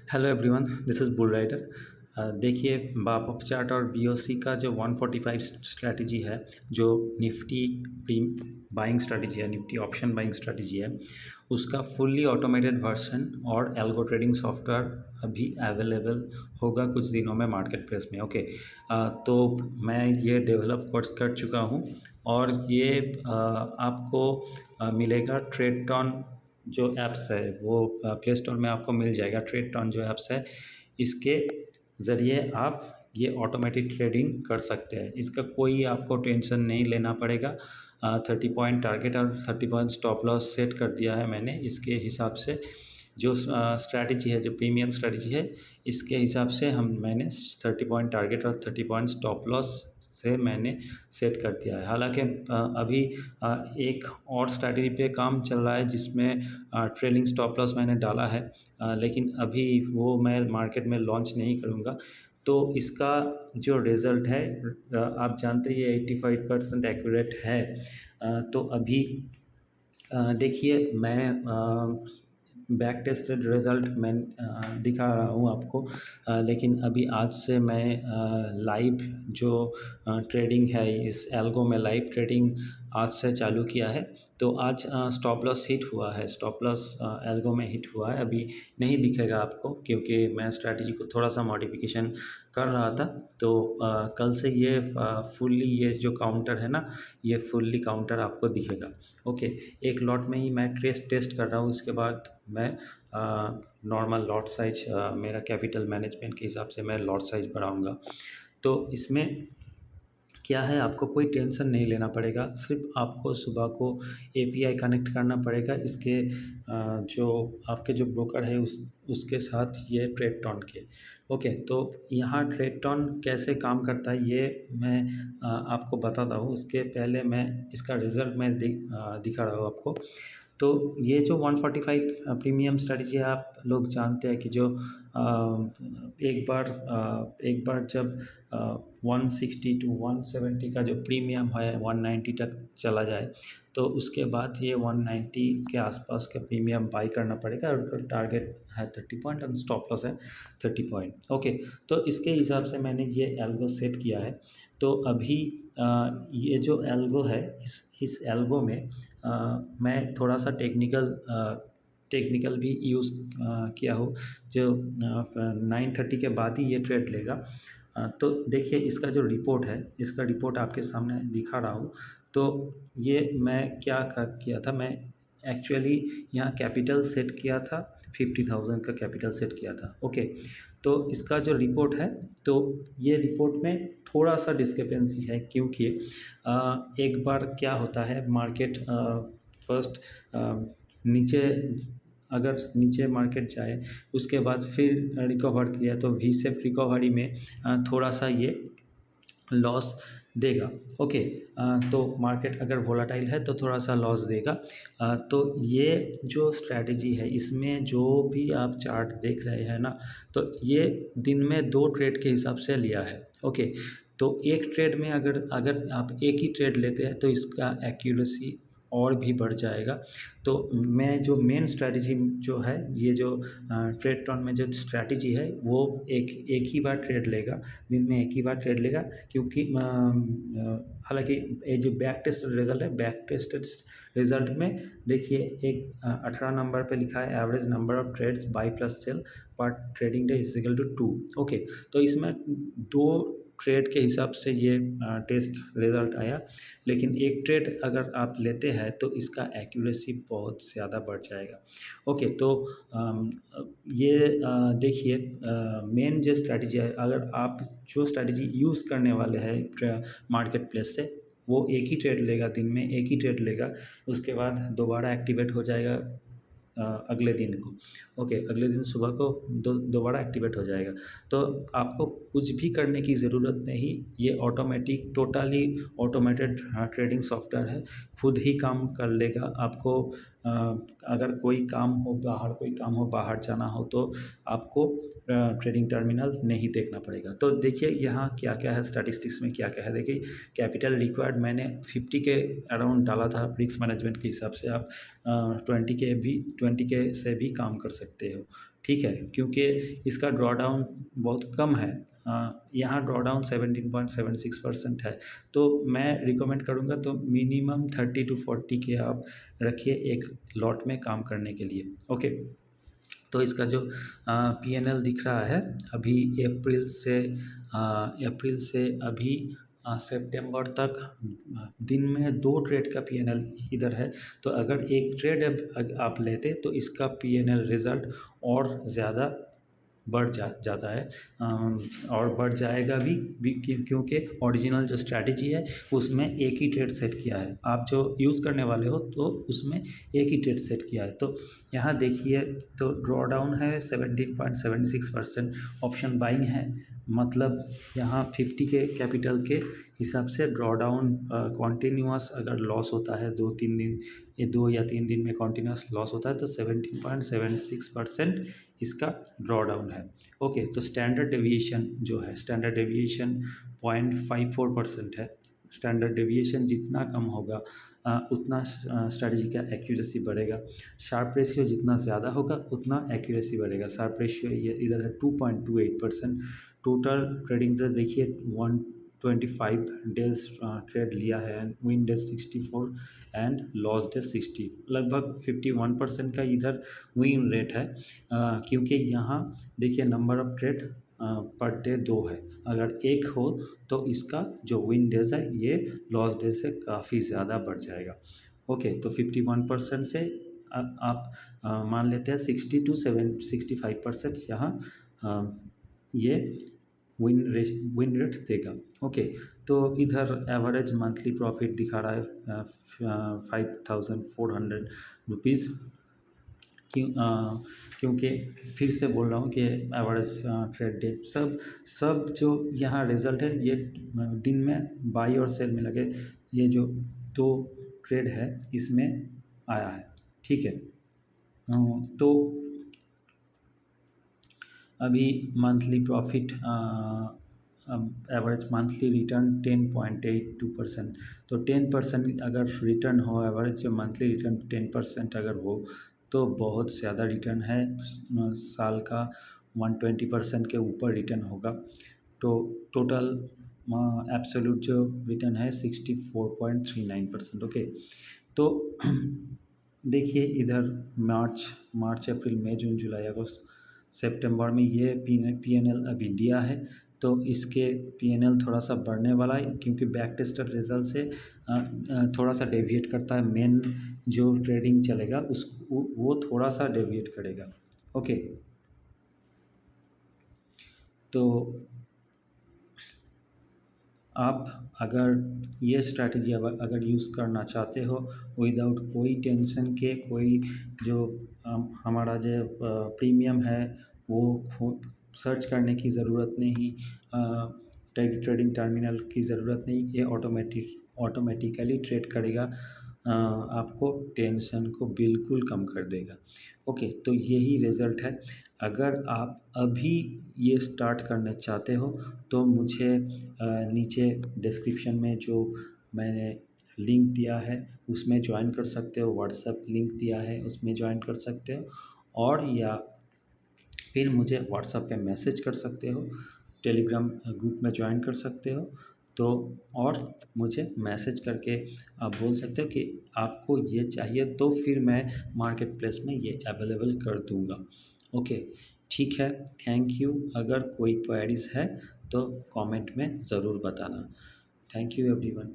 Hello everyone, this is Bull Rider. देखिए, बापअप chart और बीओसी का जो 145 स्ट्रैटेजी है, जो निफ्टी प्रीम बाइंग स्ट्रैटेजी है, निफ्टी ऑप्शन बाइंग स्ट्रैटेजी है, उसका फुल्ली ऑटोमेटेड वर्जन और एल्गो ट्रेडिंग सॉफ्टवेयर अभी अवेलेबल होगा कुछ दिनों में मार्केट प्लेस में। ओके, तो मैं ये डेवलप कर चुका हूँ और ये आपको मिलेगा ट्रेडटॉन जो ऐप्स है वो प्ले स्टोर में आपको मिल जाएगा। ट्रेडटॉन जो ऐप्स है, इसके ज़रिए आप ये ऑटोमेटिक ट्रेडिंग कर सकते हैं। इसका कोई आपको टेंशन नहीं लेना पड़ेगा। 30 पॉइंट टारगेट और 30 पॉइंट स्टॉप लॉस सेट कर दिया है मैंने। इसके हिसाब से जो स्ट्रैटेजी है, जो प्रीमियम स्ट्रैटेजी है, इसके हिसाब से मैंने 30 पॉइंट टारगेट और 30 पॉइंट स्टॉप लॉस से मैंने सेट कर दिया है। हालांकि अभी एक और स्ट्रैटेजी पे काम चल रहा है जिसमें ट्रेलिंग स्टॉप लॉस मैंने डाला है, लेकिन अभी वो मैं मार्केट में लॉन्च नहीं करूँगा। तो इसका जो रिज़ल्ट है, आप जानते ही 85% एक्यूरेट है। तो अभी देखिए, मैं बैक टेस्टेड रिज़ल्ट मैं दिखा रहा हूँ आपको, लेकिन अभी आज से मैं लाइव जो ट्रेडिंग है, इस एल्गो में लाइव ट्रेडिंग आज से चालू किया है। तो आज स्टॉप लॉस हिट हुआ है, स्टॉप लॉस एल्गो में हिट हुआ है। अभी नहीं दिखेगा आपको क्योंकि मैं स्ट्रैटेजी को थोड़ा सा मॉडिफिकेशन कर रहा था। तो कल से ये फुल्ली ये जो काउंटर है ना, ये फुल्ली काउंटर आपको दिखेगा। ओके, एक लॉट में ही मैं टेस्ट कर रहा हूँ। इसके बाद मैं नॉर्मल लॉट साइज, मेरा कैपिटल मैनेजमेंट के हिसाब से मैं लॉट साइज बढ़ाऊँगा। तो इसमें क्या है, आपको कोई टेंशन नहीं लेना पड़ेगा। सिर्फ आपको सुबह को एपीआई कनेक्ट करना पड़ेगा इसके जो आपके जो ब्रोकर है उसके साथ, ये ट्रेडटॉन के। ओके, तो यहाँ ट्रेडटॉन कैसे काम करता है ये मैं आपको बताता हूँ। उसके पहले मैं इसका रिज़ल्ट मैं दिखा रहा हूँ आपको। तो ये जो 145 प्रीमियम स्ट्रैटेजी है, आप लोग जानते हैं कि जो एक बार जब 160 टू 170 का जो प्रीमियम है 190 तक चला जाए, तो उसके बाद ये 190 के आसपास का प्रीमियम बाई करना पड़ेगा और टारगेट है 30 पॉइंट और स्टॉप लॉस है 30 पॉइंट। ओके, तो इसके हिसाब से मैंने ये एल्गो सेट किया है। तो अभी ये जो एल्गो है, इस एल्गो में मैं थोड़ा सा टेक्निकल भी यूज़ किया हूँ। जो 9:30 के बाद ही ये ट्रेड लेगा। तो देखिए, इसका जो रिपोर्ट है, इसका रिपोर्ट आपके सामने दिखा रहा हूँ। तो ये मैं क्या किया था, मैं एक्चुअली यहाँ कैपिटल सेट किया था, 50,000 का कैपिटल सेट किया था। ओके, तो इसका जो रिपोर्ट है, तो ये रिपोर्ट में थोड़ा सा डिस्क्रिपेंसी है क्योंकि एक बार क्या होता है, मार्केट फर्स्ट नीचे, अगर नीचे मार्केट जाए उसके बाद फिर रिकवर किया तो वी शेप रिकवरी में थोड़ा सा ये लॉस देगा। ओके, तो मार्केट अगर वोलाटाइल है तो थोड़ा सा लॉस देगा। तो ये जो स्ट्रैटेजी है, इसमें जो भी आप चार्ट देख रहे हैं ना, तो ये दिन में 2 ट्रेड के हिसाब से लिया है। ओके, तो एक ट्रेड में अगर अगर आप एक ही ट्रेड लेते हैं तो इसका एक्यूरेसी और भी बढ़ जाएगा। तो मैं जो मेन स्ट्रैटेजी जो है, ये जो ट्रेडटॉन में जो स्ट्रैटेजी है, वो एक ही बार ट्रेड लेगा, दिन में एक ही बार ट्रेड लेगा। क्योंकि हालांकि ये जो बैक टेस्टेड रिज़ल्ट है, बैक टेस्टेड रिज़ल्ट में देखिए, एक 18 नंबर पे लिखा है average number of trades buy plus sell पर trading day is equal to 2। Okay, तो इसमें 2 ट्रेड के हिसाब से ये टेस्ट रिज़ल्ट आया। लेकिन एक ट्रेड अगर आप लेते हैं तो इसका एक्यूरेसी बहुत ज़्यादा बढ़ जाएगा। ओके, तो ये देखिए, मेन जो स्ट्रैटेजी है, अगर आप जो स्ट्रैटेजी यूज़ करने वाले हैं मार्केट प्लेस से, वो एक ही ट्रेड लेगा, दिन में एक ही ट्रेड लेगा। उसके बाद दोबारा एक्टिवेट हो जाएगा अगले दिन को। ओके, अगले दिन सुबह को दोबारा एक्टिवेट हो जाएगा। तो आपको कुछ भी करने की ज़रूरत नहीं, ये automatic, totally automated trading software है, खुद ही काम कर लेगा। आपको अगर कोई काम हो, बाहर जाना हो, तो आपको ट्रेडिंग टर्मिनल नहीं देखना पड़ेगा। तो देखिए यहाँ क्या-क्या है, स्टैटिस्टिक्स में क्या-क्या है। देखिए, कैपिटल रिक्वायर्ड मैंने 50 के अराउंड डाला था रिस्क मैनेजमेंट के हिसाब से। आप 20 के से भी काम कर सकते हो। ठीक है, क्योंकि इसका ड्रॉडाउन बहुत कम है। यहाँ ड्रॉडाउन 17.76% है। तो मैं रिकमेंड करूँगा तो मिनिमम 30 टू 40 के आप रखिए एक लॉट में काम करने के लिए। ओके, तो इसका जो पीएनएल दिख रहा है अभी अप्रैल से अभी सितंबर तक दिन में 2 ट्रेड का पीएनएल इधर है। तो अगर एक ट्रेड आप लेते तो इसका पीएनएल रिज़ल्ट और ज़्यादा बढ़ जाता है, और बढ़ जाएगा भी क्योंकि ओरिजिनल जो स्ट्रैटेजी है उसमें एक ही ट्रेड सेट किया है। आप जो यूज़ करने वाले हो तो उसमें एक ही ट्रेड सेट किया है। तो यहाँ देखिए तो ड्रॉ डाउन है 17.76%, ऑप्शन बाइंग है, मतलब यहाँ 50 के कैपिटल के हिसाब से ड्रॉ डाउन कॉन्टीन्यूअस अगर लॉस होता है 2-3 दिन, ये 2 या 3 दिन में कॉन्टीन्यूअस लॉस होता है तो 17.76% इसका ड्रॉ डाउन है। ओके, तो स्टैंडर्ड डेविएशन जो है, स्टैंडर्ड डेविएशन 0.54% है। स्टैंडर्ड डेविएशन जितना कम होगा उतना स्ट्रैटेजी का एक्यूरेसी बढ़ेगा। शार्प रेशियो जितना ज़्यादा होगा उतना एक्यूरेसी बढ़ेगा। शार्प रेशियो ये इधर है 2.28%। टोटल ट्रेडिंग से देखिए 125 डेज ट्रेड लिया है, win days 64 and loss days 60, लगभग 51% का इधर विन रेट है। क्योंकि यहाँ देखिए number of trade per day 2 है, अगर एक हो तो इसका जो विन डेज है ये लॉस डेज से काफ़ी ज़्यादा बढ़ जाएगा। ओके, तो 51% से आप मान लेते हैं 60 टू 65% यहाँ ये विन रेट देगा। ओके, तो इधर एवरेज मंथली प्रॉफिट दिखा रहा है 5400 रुपीज़। क्योंकि फिर से बोल रहा हूँ कि एवरेज ट्रेड डे सब जो यहाँ रिज़ल्ट है ये दिन में बाई और सेल में लगे ये जो 2 ट्रेड है इसमें आया है। ठीक है, तो अभी monthly profit average monthly return 10.82%। तो 10% अगर रिटर्न हो, एवरेज मंथली रिटर्न 10% अगर हो तो बहुत ज़्यादा रिटर्न है। साल का 120% के ऊपर रिटर्न होगा। तो टोटल एब्सोल्यूट जो रिटर्न है 64.39%। ओके, तो देखिए इधर मार्च अप्रैल मई जून जुलाई अगस्त सितंबर में ये पीएनएल अभी दिया है। तो इसके पीएनएल थोड़ा सा बढ़ने वाला है क्योंकि बैक टेस्टेड रिजल्ट से थोड़ा सा डेविएट करता है। मेन जो ट्रेडिंग चलेगा वो थोड़ा सा डेविएट करेगा। ओके, तो आप अगर ये स्ट्रैटेजी अगर यूज़ करना चाहते हो विदाउट कोई टेंशन के, कोई जो हमारा जो प्रीमियम है वो सर्च करने की ज़रूरत नहीं, ट्रेडिंग टर्मिनल की ज़रूरत नहीं, ये ऑटोमेटिकली ट्रेड करेगा, आपको टेंशन को बिल्कुल कम कर देगा। ओके, तो यही रिज़ल्ट है। अगर आप अभी ये स्टार्ट करना चाहते हो तो मुझे नीचे डिस्क्रिप्शन में जो मैंने लिंक दिया है उसमें ज्वाइन कर सकते हो, व्हाट्सएप लिंक दिया है उसमें ज्वाइन कर सकते हो, और या फिर मुझे व्हाट्सएप पे मैसेज कर सकते हो, टेलीग्राम ग्रुप में ज्वाइन कर सकते हो। तो और मुझे मैसेज करके आप बोल सकते हो कि आपको ये चाहिए तो फिर मैं मार्केट प्लेस में ये अवेलेबल कर दूँगा। ओके, ठीक है, थैंक यू। अगर कोई क्वेरीज़ है तो कमेंट में ज़रूर बताना। Thank you everyone.